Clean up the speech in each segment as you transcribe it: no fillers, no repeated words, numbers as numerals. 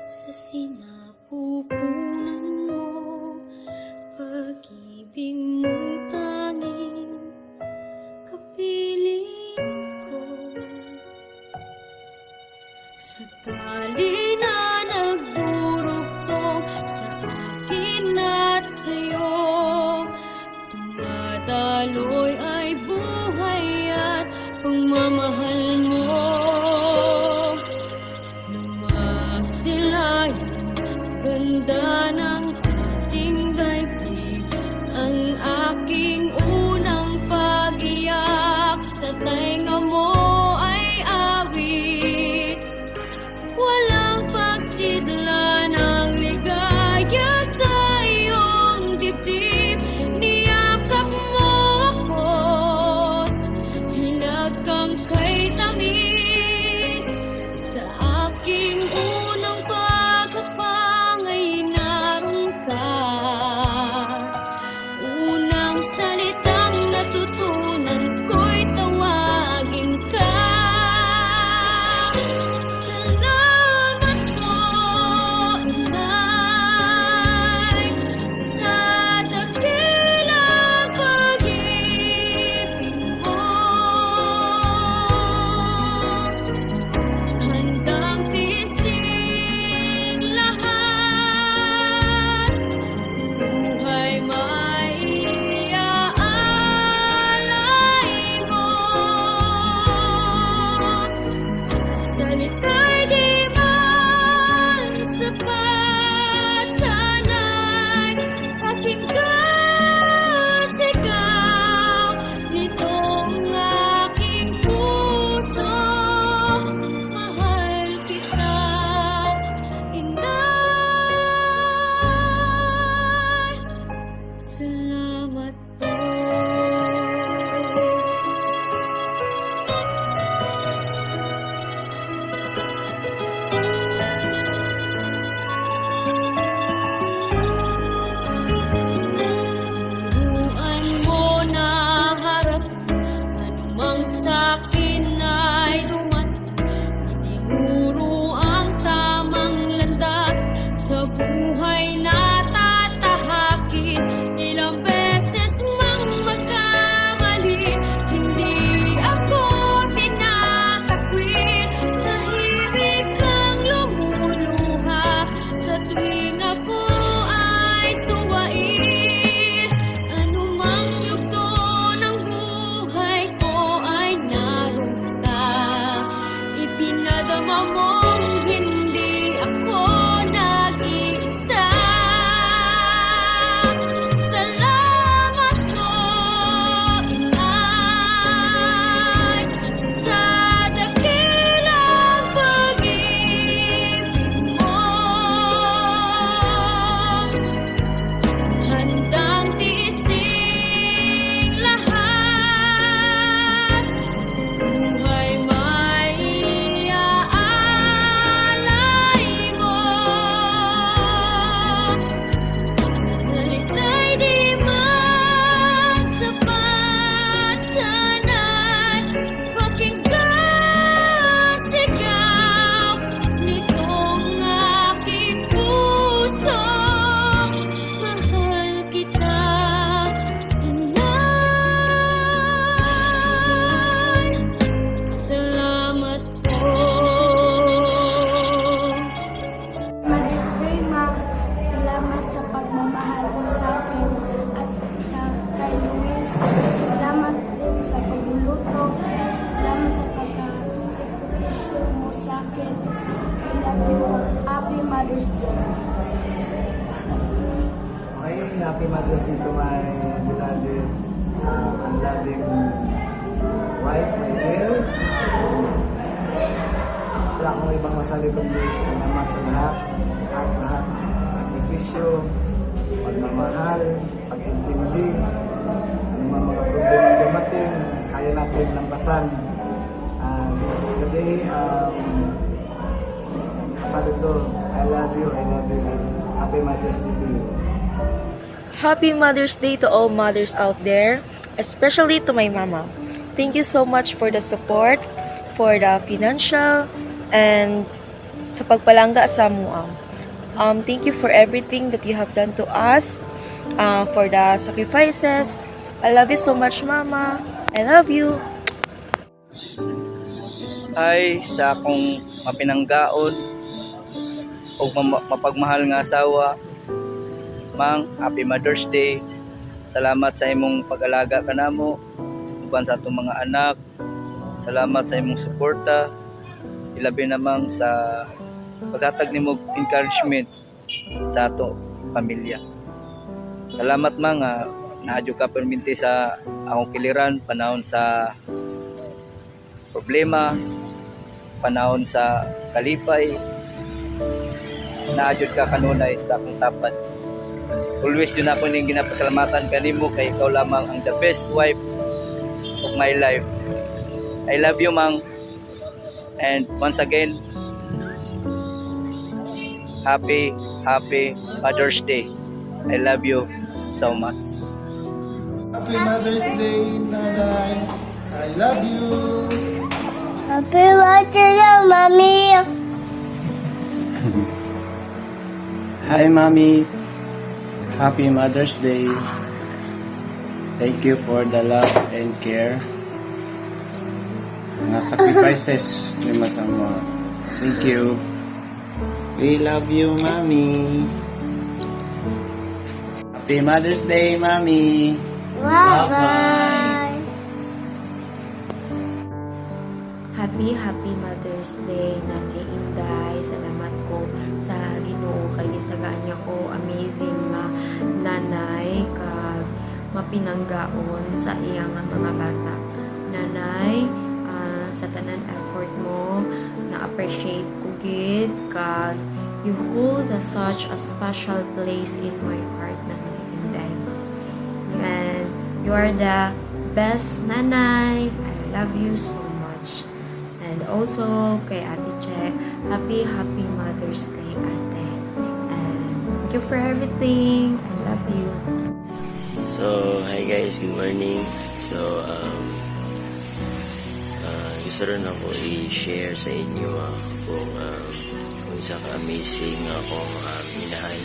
Sa sinapupunan mo, pag-ibig mo'y tanging kapiling ko. Sa tali na nagdurugtong sa akin at sa'yo, dumadaloy ay buhay at pagmamahal mo. Ganda ng ating daigdig, ang aking unang pag-iyak sa tainga mo ay awit. Walang pagsidla ng ligaya sa iyong dibdib. Niyakap mo ako, hinag kang kay tamis sa aking unang salitang natutunan ko'y tawagin ka. Salamat po, Inay, sa dakilang pag-ibig mo. Handang tiising lahat, buhay salita'y di man sapat, sana'y pakinggan sigaw nitong aking puso. Mahal kita, Inay, salamat po. Sa'kin ay dumating, itinuro ang tamang landas sa buhay na tatahakin. Ilang beses mang magkamali, hindi ako tinatakwil. Tahimik kang lumuluha sa tuwing ako ay suwain. Anumang yugto ng buhay ko, pinadama mong hindi ako nag-iisa. Salamat po, Inay, sa dakilang pag-ibig mo. Handang tiising lahat, buhay Happy Mother's Day. Okay, happy Mother's Day to my beloved, unloving wife, my dear. Wala akong ibang masali kundi salamat sa lahat, sakripisyo, pagmamahal, pag-intindi, anumang mga problema dumating, kaya natin lampasan. this is the day. Sabi to, I love you, and Happy Mother's Day to you. Happy Mother's Day to all mothers out there, especially to my mama. Thank you so much for the support, for the financial, and sa pagpalangga sa mua. Thank you for everything that you have done to us, for the sacrifices. I love you so much, Mama. I love you. Ay sa akong mapinanggaon o mapagmahal nga asawa, Mang, Happy Mother's Day. Salamat sa imong pag-alaga kanamo uban sa atong mga anak. Salamat sa imong suporta, ilabi namang sa paghatag nimo encouragement sa ato pamilya. Salamat Mang, naadyo ka perminti sa akong kiliran panahon sa problema, panahon sa kalipay. Naadyod ka kanunay sa akong tapat. Always yun ako ning ginapasalamatan kanimo kay ikaw lamang ang the best wife of my life. I love you, Mang. And once again, happy Mother's Day. I love you so much. Happy Mother's Day, Nanay. I love you. Happy birthday, Mommy. Hi, Mommy. Happy Mother's Day. Thank you for the love and care. Mga sacrifices ni masama. Thank you. We love you, Mommy. Happy Mother's Day, Mommy. Bye-bye. Happy Mother's Day, Nanay Inday. Salamat ko sa Ginoo kay gitagaan niya ko amazing nga nanay kag mapinanggaon sa iyang mga bata. Nanay, sa tanan effort mo, na-appreciate ko gid kag you hold such a special place in my heart, Nanay Inday. And you are the best nanay. I love you so much. And also, kay Ate Che, happy Mother's Day, Ate. And thank you for everything. I love you. So, hi guys, good morning. So, gusto rin ako i-share sa inyo kung isa ka-amazing akong minahan,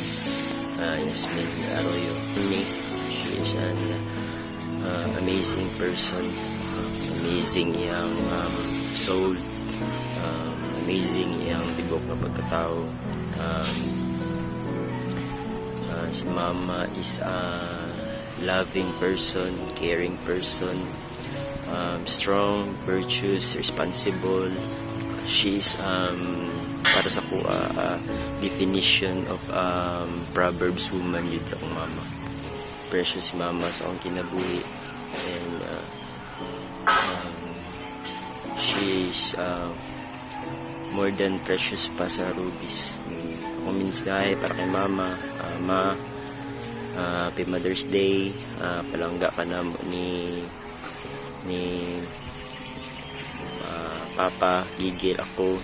Yasmin Arroyo. She is an amazing person, amazing iyang soul, amazing iyang tibok na pagkatao. Si Mama is a loving person, caring person, strong, virtuous, responsible. She's para sa ko definition of Proverbs woman yun sa akong mama. Precious si Mama sa akong kinabuhi, and she's more than precious pa sa rubies. Ako minsay para kay Mama. Happy Mother's Day. Palangga ka na ni Papa Gigil ako.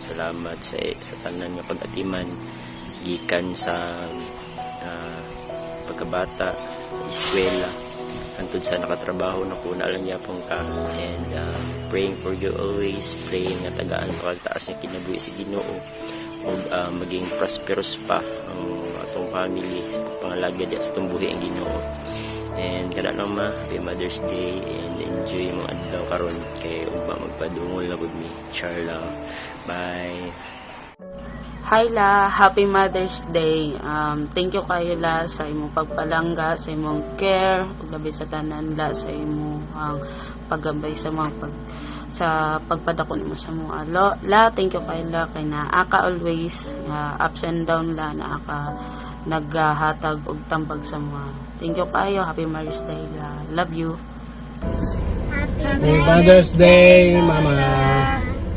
Salamat sa tanan nga pag-atiman gikan sa pagkabata, eskwela, hantod sa nakatrabaho na po na lang yapon ka, and praying for you always, praying nga tagaan pagtaas nga kinabuhi si Ginoo ug maging prosperous pa ang atong family sa pangalagad sa tumbuhi ang Ginoo. And kada lang happy Mother's Day, and enjoy mo adlaw karon kay ugma magpadungol na gud mi. Charla. Bye. Hi La, happy Mother's Day. Thank you kayo La sa imong pagpalangga, sa imong care, ug labi sa tanan La sa imong paggabay sa mga sa pagpadakon mo sa mga La. Thank you kayo La kay naa ka always ups and down La, naa ka naghatag og tambag sa mga. Thank you kayo. Happy Mother's Day La. Love you. Happy Mother's Day, Mama.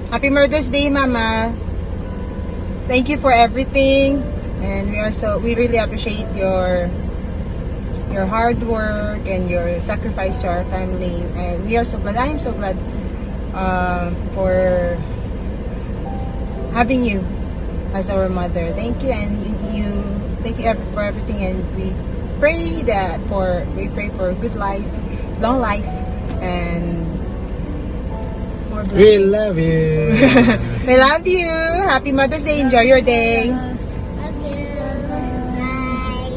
Happy Mother's Day, Mama. Thank you for everything, and we really appreciate your hard work and your sacrifice to our family. And we are so glad. I am so glad for having you as our mother. Thank you, and thank you for everything, and we pray for good life, long life, and more blessings. We love you. We love you. Happy Mother's Day. Enjoy your day. Love you. Bye.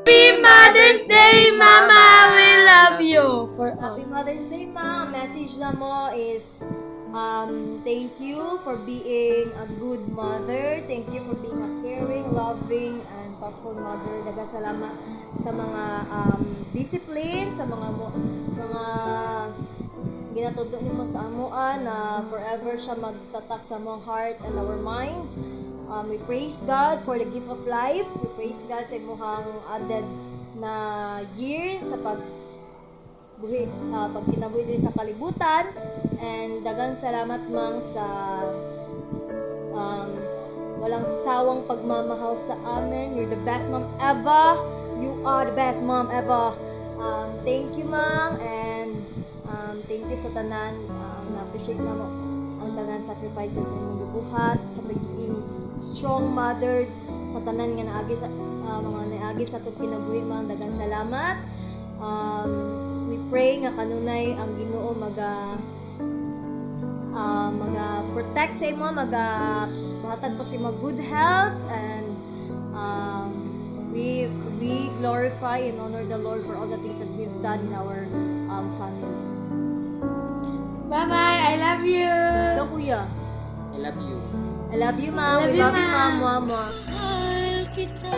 Happy Mother's Day, Mama! We love you! For Happy Mother's Day, Ma. Ang message na mo is, thank you for being a good mother. Thank you for being a caring, loving, and thoughtful mother. Daghang salamat sa mga discipline, sa mga ginatudo nimo sa amuan na forever siya magtatak sa among heart and our minds. We praise God for the gift of life. We praise God sa imuhang added na years sa pagkinabuhi din sa kalibutan, and daghang salamat mang sa walang sawang pagmamahal sa amin. You're the best mom ever. You are the best mom ever. Thank you, Ma'am, and thank you sa tanan. Na-appreciate na mo ang tanan sacrifices na imong gibuhat sa pagiging strong mother sa tanan nga naagi sa mga naagi sa itong kinabuhi, Ma'am. Daghang salamat. We pray nga kanunay ang Ginoo protect sa imo, bahatag po sa imo good health, and we glorify and honor the Lord for all the things that He's done in our family. Bye-bye! I love you! Ikaw, Kuya. I love you. I love you, Ma'am. I love We you, love you, Ma'am. Ma'am. Mama. Mahal kita.